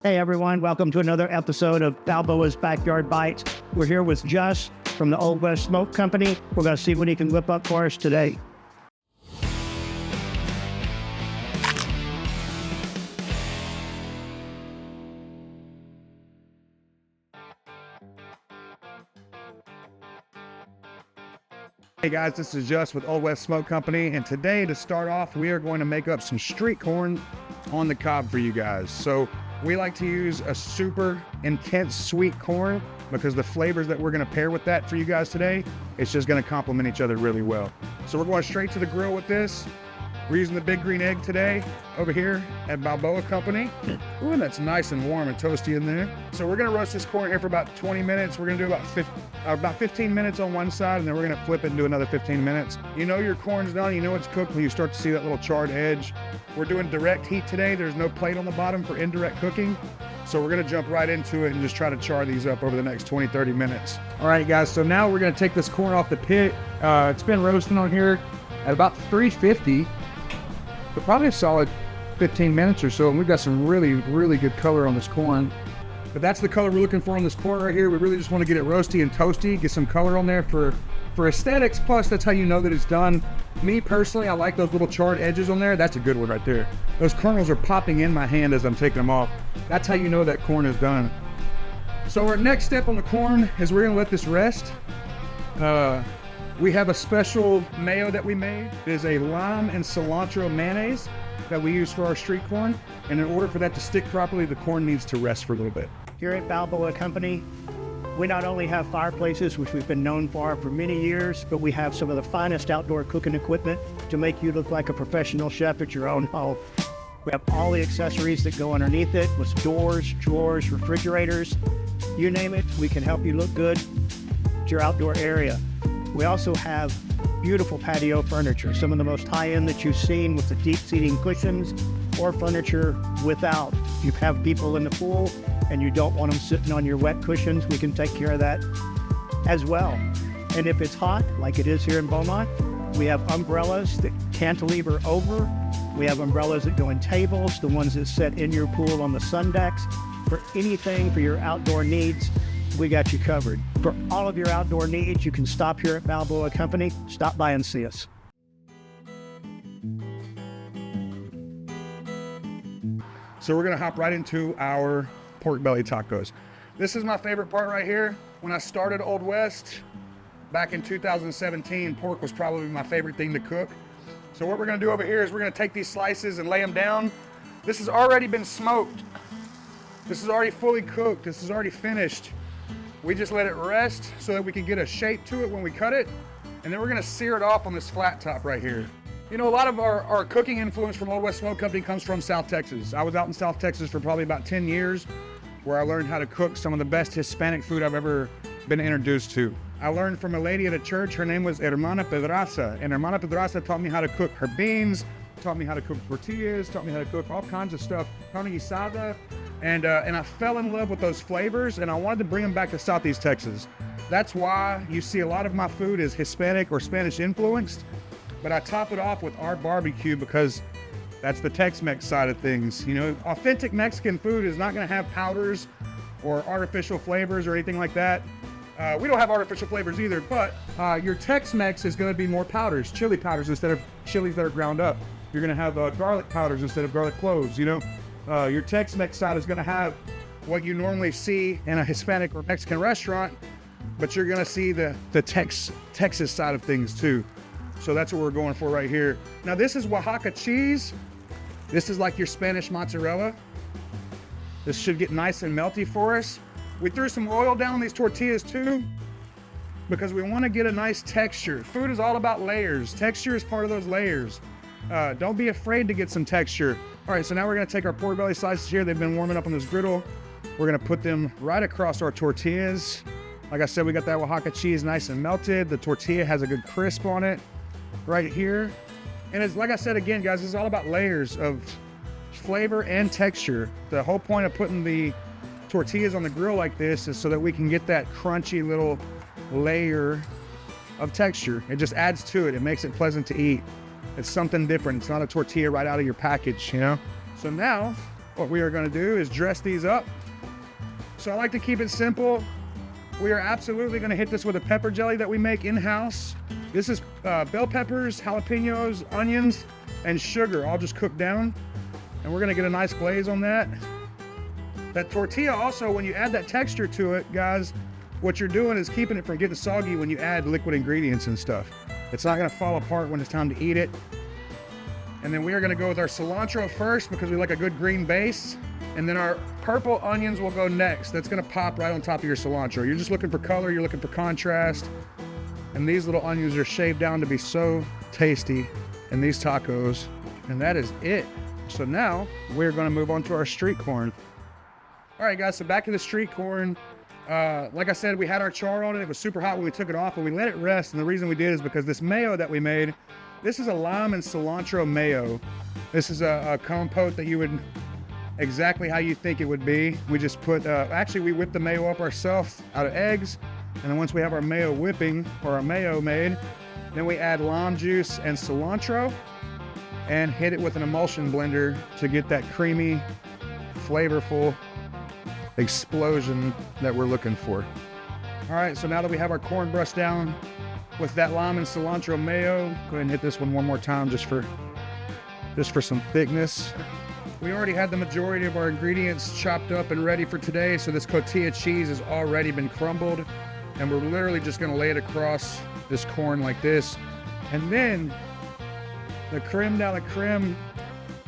Hey everyone, welcome to another episode of Balboa's Backyard Bites. We're here with Just from the Old West Smoke Company. We're going to see what he can whip up for us today. Hey guys, this is Just with Old West Smoke Company, and today to start off, we are going to make up some street corn on the cob for you guys. So we like to use a super intense sweet corn because the flavors that we're going to pair with that for you guys today, it's just going to complement each other really well. So we're going straight to the grill with this. We're using the Big Green Egg today over here at Balboa Company. Ooh, that's nice and warm and toasty in there. So we're gonna roast this corn here for about 20 minutes. We're gonna do about 15 minutes on one side, and then we're gonna flip it and do another 15 minutes. You know your corn's done, you know it's cooked when you start to see that little charred edge. We're doing direct heat today. There's no plate on the bottom for indirect cooking. So we're gonna jump right into it and just try to char these up over the next 20, 30 minutes. All right, guys, so now we're gonna take this corn off the pit. It's been roasting on here at about 350. But probably a solid 15 minutes or so, and we've got some really, really good color on this corn. But that's the color we're looking for on this corn right here. We really just want to get it roasty and toasty, get some color on there for aesthetics, plus that's how you know that it's done. Me personally, I like those little charred edges on there. That's a good one right there. Those kernels are popping in my hand as I'm taking them off. That's how you know that corn is done. So our next step on the corn is we're gonna let this rest. We have a special mayo that we made. It is a lime and cilantro mayonnaise that we use for our street corn. And in order for that to stick properly, the corn needs to rest for a little bit. Here at Balboa Company, we not only have fireplaces, which we've been known for many years, but we have some of the finest outdoor cooking equipment to make you look like a professional chef at your own home. We have all the accessories that go underneath it, with doors, drawers, refrigerators, you name it, we can help you look good at your outdoor area. We also have beautiful patio furniture, some of the most high-end that you've seen, with the deep seating cushions or furniture without. If you have people in the pool and you don't want them sitting on your wet cushions, we can take care of that as well. And if it's hot, like it is here in Beaumont, we have umbrellas that cantilever over. We have umbrellas that go in tables, the ones that sit in your pool on the sun decks. For anything for your outdoor needs, we got you covered. For all of your outdoor needs, you can stop here at Balboa Company. Stop by and see us. So we're gonna hop right into our pork belly tacos. This is my favorite part right here. When I started Old West back in 2017, pork was probably my favorite thing to cook. So what we're gonna do over here is we're gonna take these slices and lay them down. This has already been smoked. This is already fully cooked. This is already finished. We just let it rest so that we can get a shape to it when we cut it. And then we're gonna sear it off on this flat top right here. You know, a lot of our cooking influence from Old West Smoke Company comes from South Texas. I was out in South Texas for probably about 10 years, where I learned how to cook some of the best Hispanic food I've ever been introduced to. I learned from a lady at a church. Her name was Hermana Pedraza. And Hermana Pedraza taught me how to cook her beans, taught me how to cook tortillas, taught me how to cook all kinds of stuff, carne guisada. And I fell in love with those flavors, and I wanted to bring them back to Southeast Texas. That's why you see a lot of my food is Hispanic or Spanish influenced, but I top it off with our barbecue because that's the Tex-Mex side of things. You know, authentic Mexican food is not gonna have powders or artificial flavors or anything like that. We don't have artificial flavors either, but your Tex-Mex is gonna be more powders, chili powders instead of chilies that are ground up. You're gonna have garlic powders instead of garlic cloves, you know? Your Tex-Mex side is gonna have what you normally see in a Hispanic or Mexican restaurant, but you're gonna see the Texas side of things too. So that's what we're going for right here. Now this is Oaxaca cheese. This is like your Spanish mozzarella. This should get nice and melty for us. We threw some oil down on these tortillas too, because we wanna get a nice texture. Food is all about layers. Texture is part of those layers. Don't be afraid to get some texture. All right, so now we're gonna take our pork belly slices here. They've been warming up on this griddle. We're gonna put them right across our tortillas. Like I said, we got that Oaxaca cheese nice and melted. The tortilla has a good crisp on it right here. And it's like I said again, guys, it's all about layers of flavor and texture. The whole point of putting the tortillas on the grill like this is so that we can get that crunchy little layer of texture. It just adds to it. It makes it pleasant to eat. It's something different. It's not a tortilla right out of your package, you know? So now, what we are gonna do is dress these up. So I like to keep it simple. We are absolutely gonna hit this with a pepper jelly that we make in-house. This is bell peppers, jalapenos, onions, and sugar all just cooked down. And we're gonna get a nice glaze on that. That tortilla also, when you add that texture to it, guys, what you're doing is keeping it from getting soggy when you add liquid ingredients and stuff. It's not gonna fall apart when it's time to eat it. And then we are gonna go with our cilantro first because we like a good green base. And then our purple onions will go next. That's gonna pop right on top of your cilantro. You're just looking for color, you're looking for contrast. And these little onions are shaved down to be so tasty in these tacos. And that is it. So now we're gonna move on to our street corn. All right, guys, so back to the street corn. Like I said, we had our char on it. It was super hot when we took it off, but we let it rest. And the reason we did is because this mayo that we made, this is a lime and cilantro mayo. This is a compote that you would, exactly how you think it would be. We just put, actually we whip the mayo up ourselves out of eggs. And then once we have our mayo whipping, or our mayo made, then we add lime juice and cilantro and hit it with an emulsion blender to get that creamy, flavorful explosion that we're looking for. All right, so now that we have our corn brushed down with that lime and cilantro mayo, go ahead and hit this one more time just for some thickness. We already had the majority of our ingredients chopped up and ready for today, so this cotija cheese has already been crumbled, and we're literally just gonna lay it across this corn like this. And then the creme de la creme,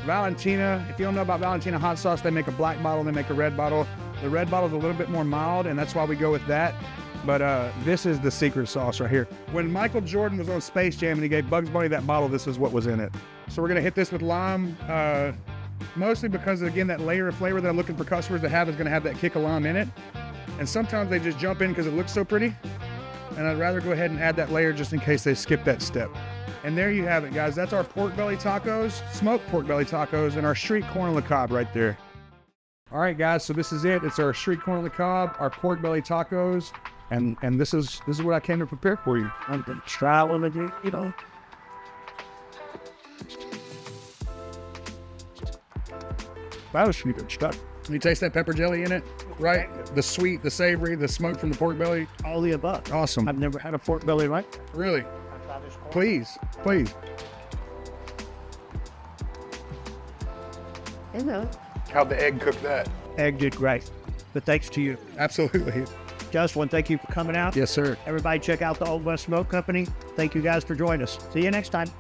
Valentina. If you don't know about Valentina hot sauce, they make a black bottle, they make a red bottle. The red bottle is a little bit more mild, and that's why we go with that. But this is the secret sauce right here. When Michael Jordan was on Space Jam and he gave Bugs Bunny that bottle, this is what was in it. So we're gonna hit this with lime, mostly because, again, that layer of flavor that I'm looking for customers to have is gonna have that kick of lime in it. And sometimes they just jump in because it looks so pretty. And I'd rather go ahead and add that layer just in case they skip that step. And there you have it, guys. That's our pork belly tacos, smoked pork belly tacos, and our street corn on the cob right there. All right, guys, so this is it. It's our street corn on the cob, our pork belly tacos, and this is what I came to prepare for you. I'm gonna try one of you, you know. That was pretty good stuff. You taste that pepper jelly in it, right? The sweet, the savory, the smoke from the pork belly. All the above. Awesome. I've never had a pork belly like that. Really? Please, please. You know. How'd the egg cook that? Egg did great, but thanks to you. Absolutely. Justin, thank you for coming out. Yes, sir. Everybody check out the Old West Smoke Company. Thank you guys for joining us. See you next time.